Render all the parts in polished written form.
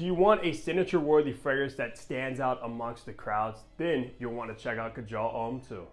Do you want a signature-worthy fragrance that stands out amongst the crowds? Then you'll want to check out Kajal Homme too.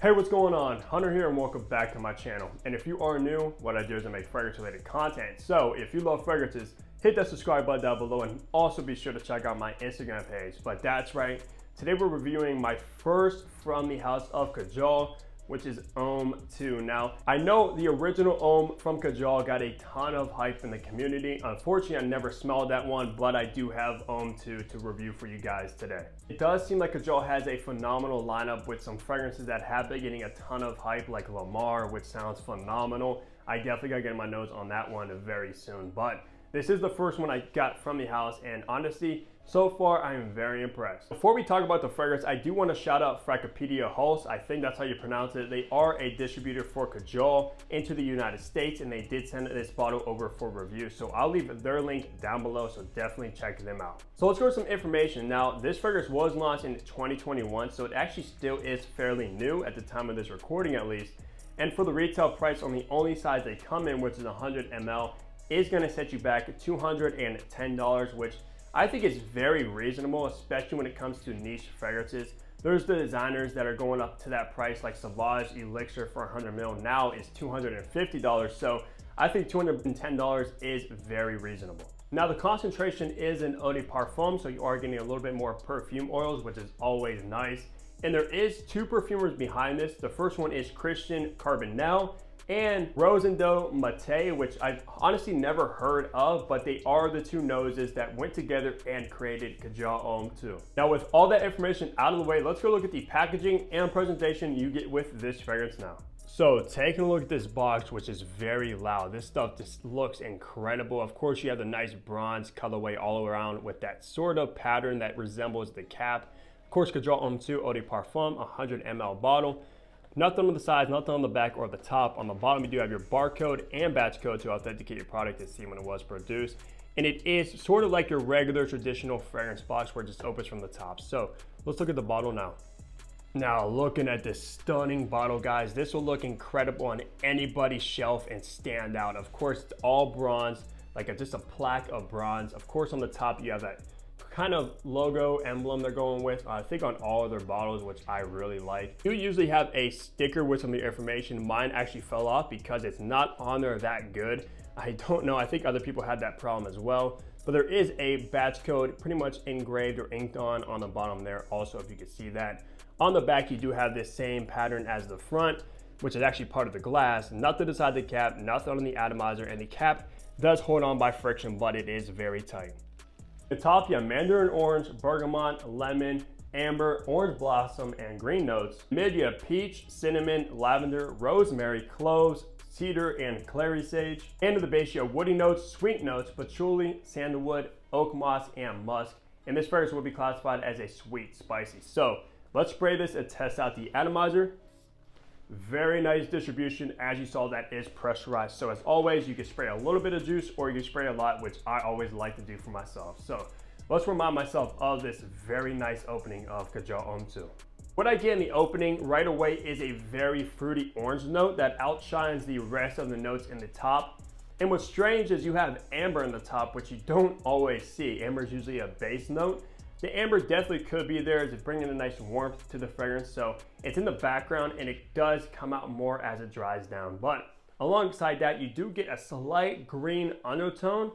Hey, what's going on? Hunter here and welcome back to my channel. And if you are new, what I do is I make fragrance related content. So if you love fragrances, hit that subscribe button down below and also be sure to check out my Instagram page. But that's right, today we're reviewing my first from the house of Kajal, which is Homme 2. Now, I know the original Homme from Kajal got a ton of hype in the community. Unfortunately, I never smelled that one, but I do have Homme 2 to review for you guys today. It does seem like Kajal has a phenomenal lineup with some fragrances that have been getting a ton of hype, like Lamar, which sounds phenomenal. I definitely gotta get my nose on that one very soon, but this is the first one I got from the house, and honestly, so far I am very impressed. Before we talk about the fragrance, I do want to shout out FragHunterBusiness. I think that's how you pronounce it. They are a distributor for Kajal into the United States, and they did send this bottle over for review. So I'll leave their link down below, so definitely check them out. So let's go with some information. Now, this fragrance was launched in 2021, so it actually still is fairly new at the time of this recording at least. And for the retail price on the only size they come in, which is 100 ml, is going to set you back $210, which I think is very reasonable, especially when it comes to niche fragrances. There's the designers that are going up to that price, like Sauvage Elixir for 100 ml now is $250. So I think $210 is very reasonable. Now the concentration is in eau de parfum, so you are getting a little bit more perfume oils, which is always nice. And there is two perfumers behind this. The first one is Christian Carbonell and Rosendo Mate, which I've honestly never heard of, but they are the two noses that went together and created Kajal Homme 2. Now with all that information out of the way, let's go look at the packaging and presentation you get with this fragrance now. So taking a look at this box, which is very loud. This stuff just looks incredible. Of course, you have the nice bronze colorway all around with that sort of pattern that resembles the cap. Of course, Kajal Homme 2 Eau de Parfum, 100 ml bottle. Nothing on the sides, nothing on the back or the top. On the bottom, you do have your barcode and batch code to authenticate your product and see when it was produced. And it is sort of like your regular traditional fragrance box where it just opens from the top. So let's look at the bottle now. Now looking at this stunning bottle, guys, this will look incredible on anybody's shelf and stand out. Of course, it's all bronze, like just a plaque of bronze. Of course, on the top, you have that kind of logo emblem they're going with, I think on all of their bottles, which I really like. You usually have a sticker with some of the information. Mine actually fell off because it's not on there that good. I don't know, I think other people had that problem as well. But there is a batch code pretty much engraved or inked on the bottom there also, if you can see that. On the back, you do have this same pattern as the front, which is actually part of the glass. Nothing inside the cap, nothing on the atomizer, and the cap does hold on by friction, but it is very tight. The top, you have mandarin orange, bergamot, lemon, amber, orange blossom, and green notes. Mid, you have peach, cinnamon, lavender, rosemary, cloves, cedar, and clary sage. And at the base, you have woody notes, sweet notes, patchouli, sandalwood, oak moss, and musk. And this fragrance will be classified as a sweet spicy. So let's spray this and test out the atomizer. Very nice distribution. As you saw, that is pressurized. So as always, you can spray a little bit of juice or you can spray a lot, which I always like to do for myself. So let's remind myself of this very nice opening of Kajal Homme 2. What I get in the opening right away is a very fruity orange note that outshines the rest of the notes in the top. And what's strange is you have amber in the top, which you don't always see. Amber is usually a base note. The amber definitely could be there to bring in a nice warmth to the fragrance, so it's in the background and it does come out more as it dries down. But alongside that, you do get a slight green undertone.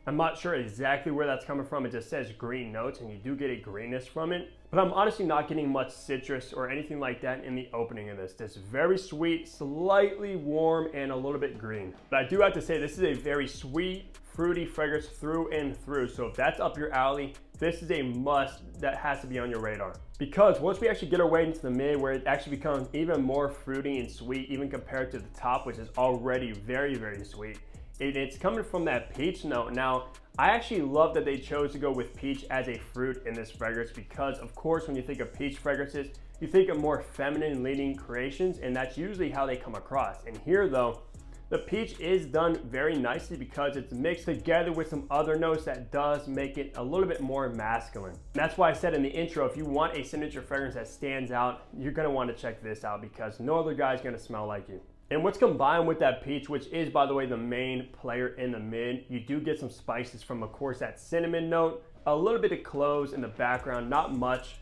I'm not sure exactly where that's coming from. It just says green notes and you do get a greenness from it. But I'm honestly not getting much citrus or anything like that in the opening of this. This is very sweet, slightly warm, and a little bit green. But I do have to say this is a very sweet, fruity fragrance through and through. So if that's up your alley, this is a must that has to be on your radar. Because once we actually get our way into the mid, where it actually becomes even more fruity and sweet, even compared to the top, which is already very, very sweet, it's coming from that peach note. Now, I actually love that they chose to go with peach as a fruit in this fragrance because, of course, when you think of peach fragrances, you think of more feminine leaning creations, and that's usually how they come across. And here, though, The peach is done very nicely because it's mixed together with some other notes that does make it a little bit more masculine. And that's why I said in the intro, if you want a signature fragrance that stands out, you're gonna want to check this out because no other guy is gonna smell like you. And what's combined with that peach, which is, by the way, the main player in the mid, you do get some spices from, of course, that cinnamon note, a little bit of cloves in the background, not much.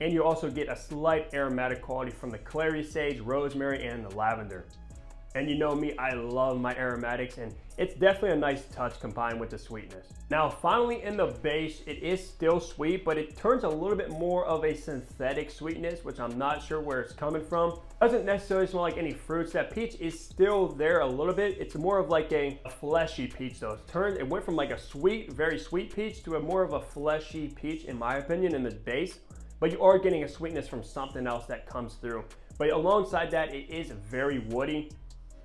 And you also get a slight aromatic quality from the clary sage, rosemary, and the lavender. And you know me, I love my aromatics, and it's definitely a nice touch combined with the sweetness. Now, finally in the base, it is still sweet, but it turns a little bit more of a synthetic sweetness, which I'm not sure where it's coming from. Doesn't necessarily smell like any fruits. That peach is still there a little bit. It's more of like a fleshy peach though. It went from like a sweet, very sweet peach to a more of a fleshy peach, in my opinion, in the base. But you are getting a sweetness from something else that comes through. But alongside that, it is very woody.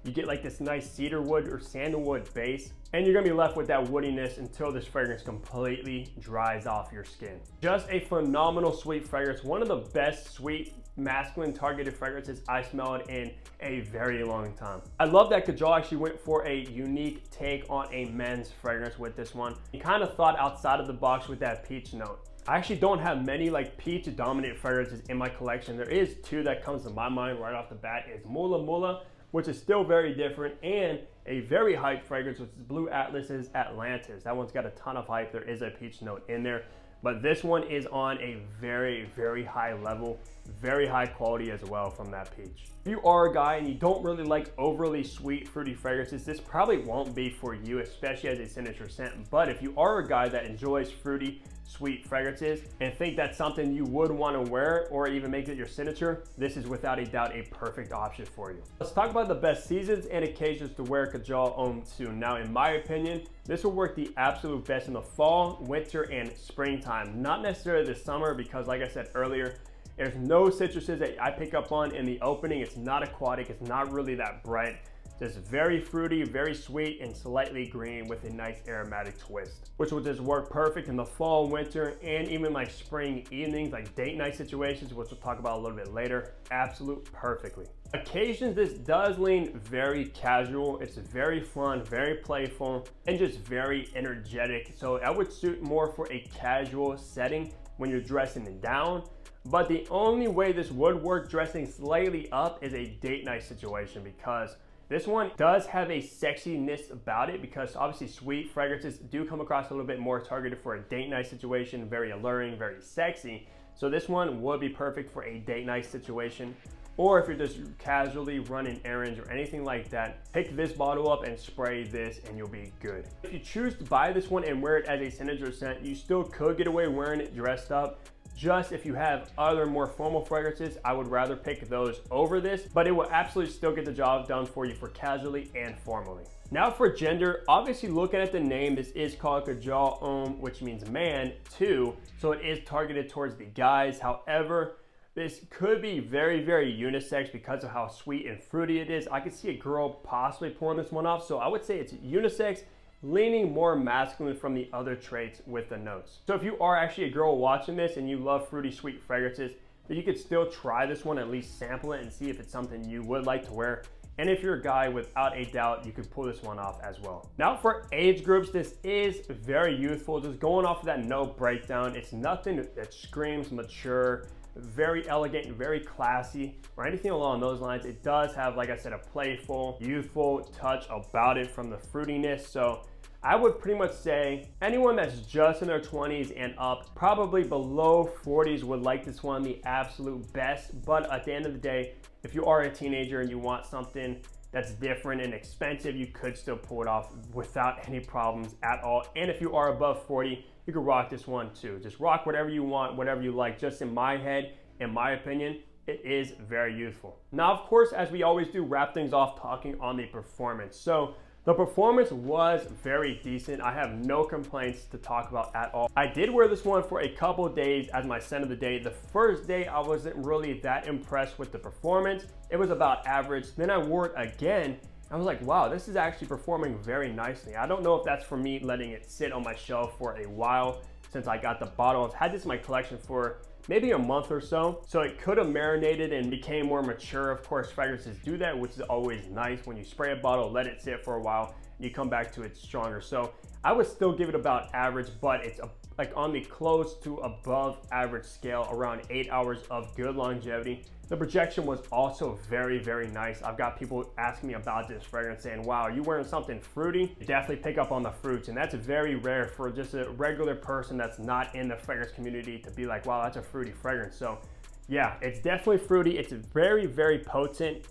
You get like this nice cedar wood or sandalwood base, and you're gonna be left with that woodiness until this fragrance completely dries off your skin. Just a phenomenal sweet fragrance. One of the best sweet masculine targeted fragrances I smelled in a very long time. I love that Kajal actually went for a unique take on a men's fragrance with this one. He kind of thought outside of the box with that peach note. I actually don't have many like peach dominant fragrances in my collection. There is two that comes to my mind right off the bat is Mula Mula, which is still very different, and a very hype fragrance, which is Blue Atlas's Atlantis. That one's got a ton of hype. There is a peach note in there, but this one is on a very, very high level, very high quality as well from that peach. If you are a guy and you don't really like overly sweet, fruity fragrances, this probably won't be for you, especially as a signature scent. But if you are a guy that enjoys fruity, sweet fragrances and think that's something you would want to wear or even make it your signature, this is without a doubt a perfect option for you. Let's talk about the best seasons and occasions to wear Kajal Homme to. Now, in my opinion, this will work the absolute best in the fall, winter, and springtime. Not necessarily the summer because, like I said earlier, there's no citruses that I pick up on in the opening. It's not aquatic. It's not really that bright. Just very fruity, very sweet, and slightly green with a nice aromatic twist, which will just work perfect in the fall, winter, and even like spring evenings, like date night situations, which we'll talk about a little bit later. Absolute perfectly. Occasions, this does lean very casual. It's very fun, very playful, and just very energetic. So I would suit more for a casual setting when you're dressing it down. But the only way this would work dressing slightly up is a date night situation, because this one does have a sexiness about it, because obviously sweet fragrances do come across a little bit more targeted for a date night situation, very alluring, very sexy. So this one would be perfect for a date night situation. Or if you're just casually running errands or anything like that, pick this bottle up and spray this and you'll be good. If you choose to buy this one and wear it as a signature scent, you still could get away wearing it dressed up. Just if you have other more formal fragrances, I would rather pick those over this, but it will absolutely still get the job done for you for casually and formally. Now for gender, obviously looking at the name, this is called Kajal Homme, which means man too, so it is targeted towards the guys. However, this could be very, very unisex because of how sweet and fruity it is. I could see a girl possibly pulling this one off, so I would say it's unisex, leaning more masculine from the other traits with the notes. So if you are actually a girl watching this and you love fruity, sweet fragrances, then you could still try this one, at least sample it and see if it's something you would like to wear. And if you're a guy, without a doubt, you could pull this one off as well. Now for age groups, this is very youthful. Just going off of that note breakdown, it's nothing that screams mature, very elegant and very classy or anything along those lines. It does have, like I said, a playful, youthful touch about it from the fruitiness. So I would pretty much say anyone that's just in their 20s and up, probably below 40s, would like this one the absolute best. But at the end of the day, if you are a teenager and you want something that's different and expensive, you could still pull it off without any problems at all. And if you are above 40, you could rock this one too. Just rock whatever you want, whatever you like. Just in my head, in my opinion, it is very youthful. Now, of course, as we always do, wrap things off talking on the performance. So the performance was very decent. I have no complaints to talk about at all. I did wear this one for a couple of days as my scent of the day. The first day, I wasn't really that impressed with the performance. It was about average. Then I wore it again. I was like, wow, this is actually performing very nicely. I don't know if that's for me letting it sit on my shelf for a while since I got the bottle. I've had this in my collection for maybe a month or so, so it could have marinated and became more mature. Of course, fragrances do that, which is always nice. When you spray a bottle, let it sit for a while, and you come back to it stronger. So I would still give it about average, but it's like on the close to above average scale, around 8 hours of good longevity. The projection was also very, very nice. I've got people asking me about this fragrance saying, wow, are you wearing something fruity? Definitely pick up on the fruits, and that's very rare for just a regular person that's not in the fragrance community to be like, wow, that's a fruity fragrance. So yeah, it's definitely fruity. It's very, very potent,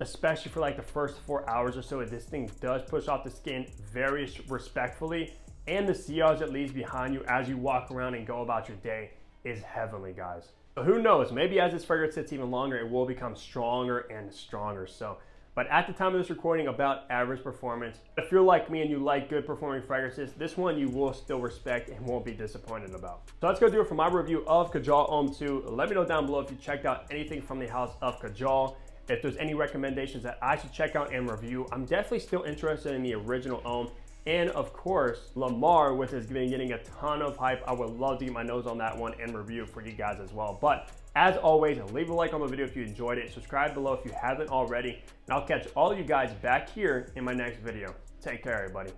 especially for like the first 4 hours or so. This thing does push off the skin very respectfully, and the sillage it leaves behind you as you walk around and go about your day is heavenly, guys. So who knows, maybe as this fragrance sits even longer, it will become stronger and stronger. So, but at the time of this recording, about average performance. If you're like me and you like good performing fragrances, this one you will still respect and won't be disappointed about. So let's go do it for my review of Kajal Homme 2. Let me know down below if you checked out anything from the house of Kajal. If there's any recommendations that I should check out and review. I'm definitely still interested in the original Homme. And of course, Lamar, which has been getting a ton of hype. I would love to get my nose on that one and review for you guys as well. But as always, leave a like on the video if you enjoyed it. Subscribe below if you haven't already. And I'll catch all of you guys back here in my next video. Take care, everybody.